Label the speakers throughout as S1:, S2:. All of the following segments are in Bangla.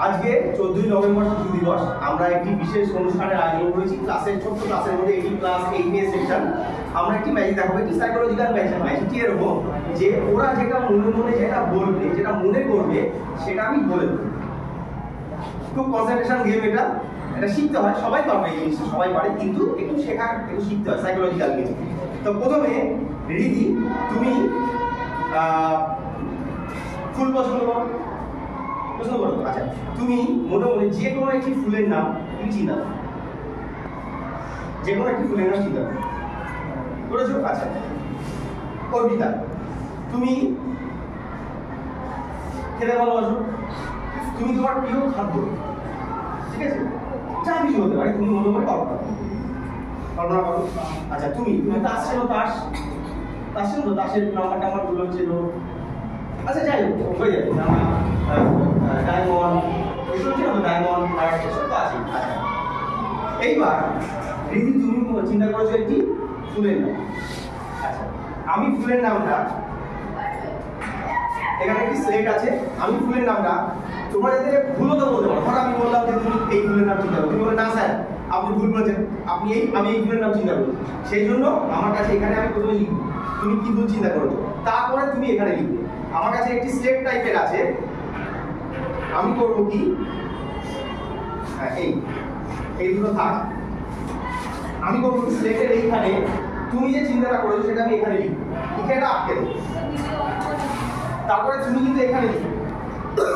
S1: আজকে 14ই নভেম্বর শিশু দিবস। আমরা একটি বিশেষ অনুষ্ঠানের আয়োজন করেছি। ছোট্ট ক্লাসের মধ্যে এটি ক্লাস 8 এর সেকশন। আমরা একটি ম্যাজিক দেখাবো, একটি সাইকোলজিক্যাল ম্যাজিক। ম্যাজিকটি এরকম যে ওরা যেটা মনে মনে যেটা বলবে, যেটা মনে করবে সেটা আমি বলে দেবো। খুব কনসেন্ট্রেশন গেম এটা। এটা শিখতে হয়, সবাই পারবে এই জিনিসটা, সবাই পারে, কিন্তু একটু শেখা, একটু শিখতে হয়, সাইকোলজিক্যাল গেম। তো প্রথমে রিদি, তুমি ফুল পছন্দ করো? আচ্ছা, তুমি মনে মনে যে কোনো একটি ফুলের নাম তুমি চিন্তা করো, যে কোনো একটি ফুলের নাম চিন্তা করেছো? আচ্ছা, অর্পিতা, তুমি খেতে ভালোবাসো, তুমি তোমার প্রিয় খাদ্য, ঠিক আছে, যা কিছু হতে পারে, তুমি মনে মনে কল্পনা করো। আচ্ছা, তুমি তাস ছিল, তাস ছিল তো, তাসের নাম্বার টাম্বার গুলো ছিল, আচ্ছা যাই হোক, হয়ে যাবে। ডায়মন্ড, এসব ছিল তো, ডায়মন্ড আর এসব তো আছে। আচ্ছা, এইবার রিদি তুমি চিন্তা করেছো একটি ফুলের নাম। আচ্ছা, আমি ফুলের নামটা, এখানে একটি স্লেট আছে, আমি ফুলের নামটা তোমরা যাতে ভুলও তো বলতে পারো। ধরো আমি বললাম যে তুমি এই ফুলের নাম চিন্তা করো, তুমি বলে না স্যার আপনি ভুল বলেছেন, আমি এই ফুলের নাম চিন্তা করছি। সেই জন্য আমার কাছে এখানে আমি প্রথমে লিখবো তুমি কি ফুল চিন্তা করেছো, তারপরে তুমি এখানে লিখবে। আমার কাছে একটি স্লেট টাইপের আছে, আমি করবো কি, এই দুটো থাক, আমি করবো স্লেটের এইখানে তুমি যে চিন্তাটা করেছো সেটা আমি এখানে লিখবো, লিখে এটা আটকে দেবো। তারপরে তুমি কিন্তু এখানে লিখবে,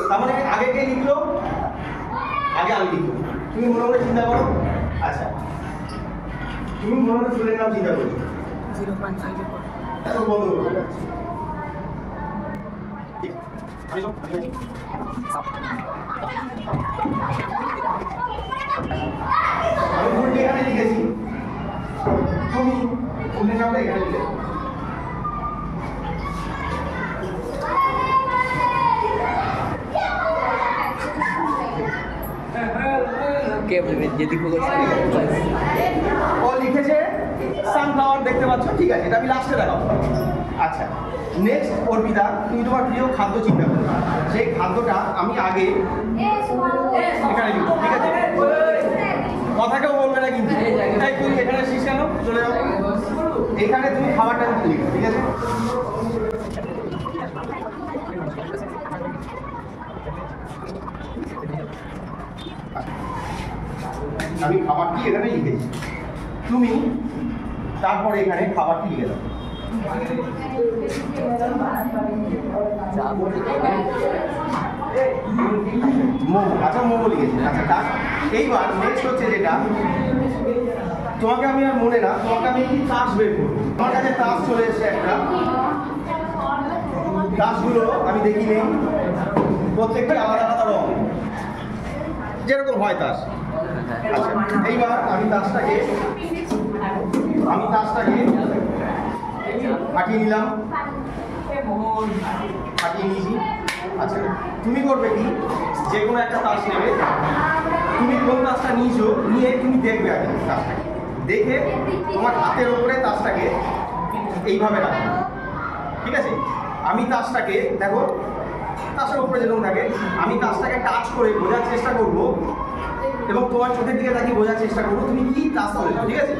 S1: তার মানে আগে কে লিখলো, আগে আমি লিখবো। তুমি মনে মনে চিন্তা করো। আচ্ছা, তুমি মনে মনে ফুলের নাম চিন্তা করছো, বন্ধ করো। আমি ফুলটি এখানে লিখেছি, তুমি ফুলের নামটা এখানে লিখে ও লিখেছে সানফ্লাওয়ার, দেখতে পাচ্ছ, ঠিক আছে, এটা আমি লাস্টে দেখাবো। আচ্ছা, নেক্সট অর্পিতা, তুমি তোমার প্রিয় খাদ্য চিন্তা করো, সেই খাদ্যটা আমি আগে এখানে লিখবো, ঠিক আছে, কথা কেউ বলবে না কিন্তু। তাই তুমি এখানে শেষ কেন, চলে যাও, এখানে তুমি খাবারটা লিখো, ঠিক আছে। আমি খাবারটি এখানে লিখেছি, তুমি তারপরে এখানে খাবারটি লিখে দাও। মোমো, আচ্ছা মোমো লিখেছি। আচ্ছা, এইবার নেক্সট হচ্ছে যেটা তোমাকে আমি আর মনে না, তোমাকে আমি একটি তাস বের করবো। আমার কাছে তাস চলে এসেছে একটা, তাসগুলো আমি দেখি নেই, প্রত্যেকটি আলাদা আলাদা রং, যেরকম হয় তাস। আচ্ছা, এইবার আমি তাসটাকে ফাটিয়ে নিলাম, ফাটিয়ে নিয়েছি। আচ্ছা, তুমি করবে কি, যে কোনো একটা তাস নেবে, তুমি কোন তাসটা নিয়েছো, নিয়ে তুমি দেখবে আগে তাসটাকে, দেখে তোমার হাতের ওপরে তাসটাকে এইভাবে রাখবে, ঠিক আছে। আমি তাসটাকে দেখো, তাসের উপরে যেরকম থাকে, আমি তাসটাকে টাচ করে বোঝার চেষ্টা করবো এবং তোমার চোখের দিকে তাকিয়ে বোঝার চেষ্টা করবো তুমি কি তাস করেছো, ঠিক আছে।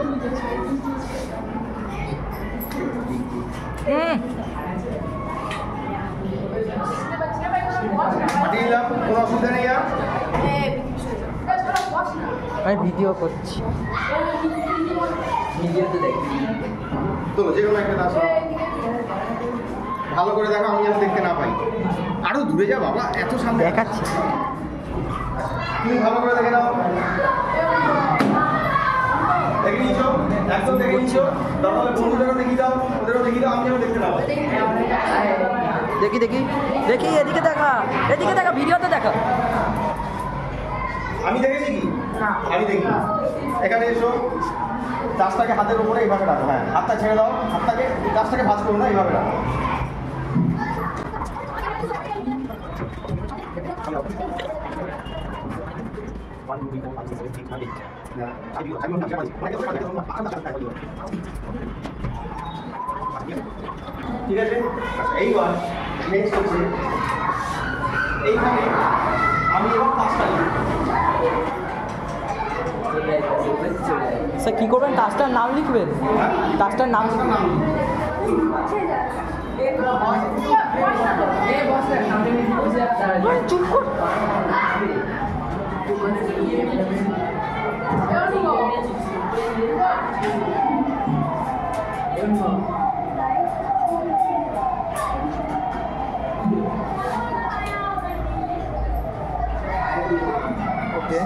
S1: ফাটিয়ে দিলাম, কোনো অসুবিধা নেই। আর
S2: আমি ভিডিও করছি, ভিডিওতে দেখি
S1: তো যে কোনো একটা তাস ভালো করে দেখো, আমি যেন দেখতে না পাই। আরো দূরে যা বাবা, এত সামনে
S2: দেখাচ্ছি,
S1: তুমি ভালো করে দেখে নাও, দেখে নিয়েছো, একদম দেখে নিয়েছো, তাহলে বন্ধুদেরও দেখিয়ে দাও, ওদেরও দেখিয়ে দাও, আমি যেন দেখতে না পাই।
S2: দেখি দেখি দেখি, এদিকে দেখা, এদিকে দেখা, ভিডিওতে দেখা।
S1: আমি দেখেছি কি, আমি দেখি। এখানে এসো, তাসটাকে হাতের উপরে এইভাবে রাখো, হ্যাঁ হাতটা ছেড়ে দাও, হাতটাকে তাসটাকে ভাঁজ করো না, এইভাবে রাখো। ঠিক আছে, এইবার নেক্সট হচ্ছে এইখানে আমি এবার
S2: স্যার কী করবেন? টাস্কটার নাম লিখবেন? টাস্কটার নাম চুপ কর। ওকে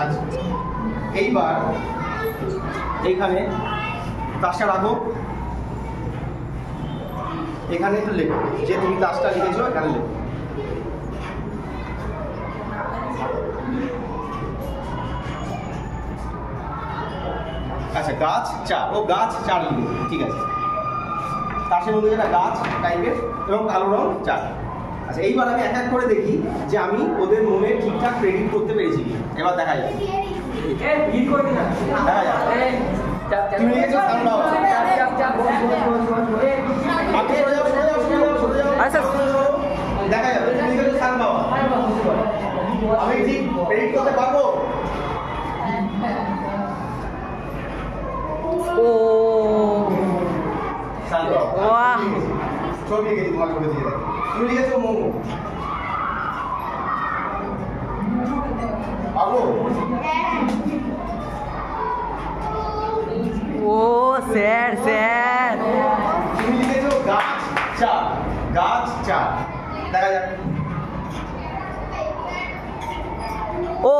S1: আচ্ছা, এইবার এইখানে টাস্কটা রাখো, এখানে একটু লেখো যে তুমি টাস্কটা লিখেছো, এখানে লেখো। আচ্ছা, গাছ চার, ও গাছ চার লিখেছে, ঠিক আছে। তাসের মধ্যে যেটা গাছ টাইপের এবং কালো রং চার। আচ্ছা, এইবার আমি এক এক করে দেখি যে আমি ওদের মনে ঠিকঠাক প্রেডিক্ট করতে পেরেছি কি। এবার দেখা যাবে, দেখা যাবে। তুমি লিখেছো সানফ্লাওয়ার। আপনি সরে যাও, সরে যাও, সরে যাও, সরে যাও।
S2: আচ্ছা
S1: দেখা যাবে তুমি লিখেছো সানফ্লাওয়ার। আমি ঠিক প্রেডিক্ট করতে পারবো?
S2: ও
S1: সানফ্লাওয়ার।
S2: বাহ,
S1: ছবি লিখেছি তোমার ছবি দিয়ে দেখো। তুমি লিখেছো মোমো। পারবো?
S2: ও স্যার স্যার
S1: তুমি লিখেছো গাছ চার, গাছ চার। দেখা যাক।
S2: ও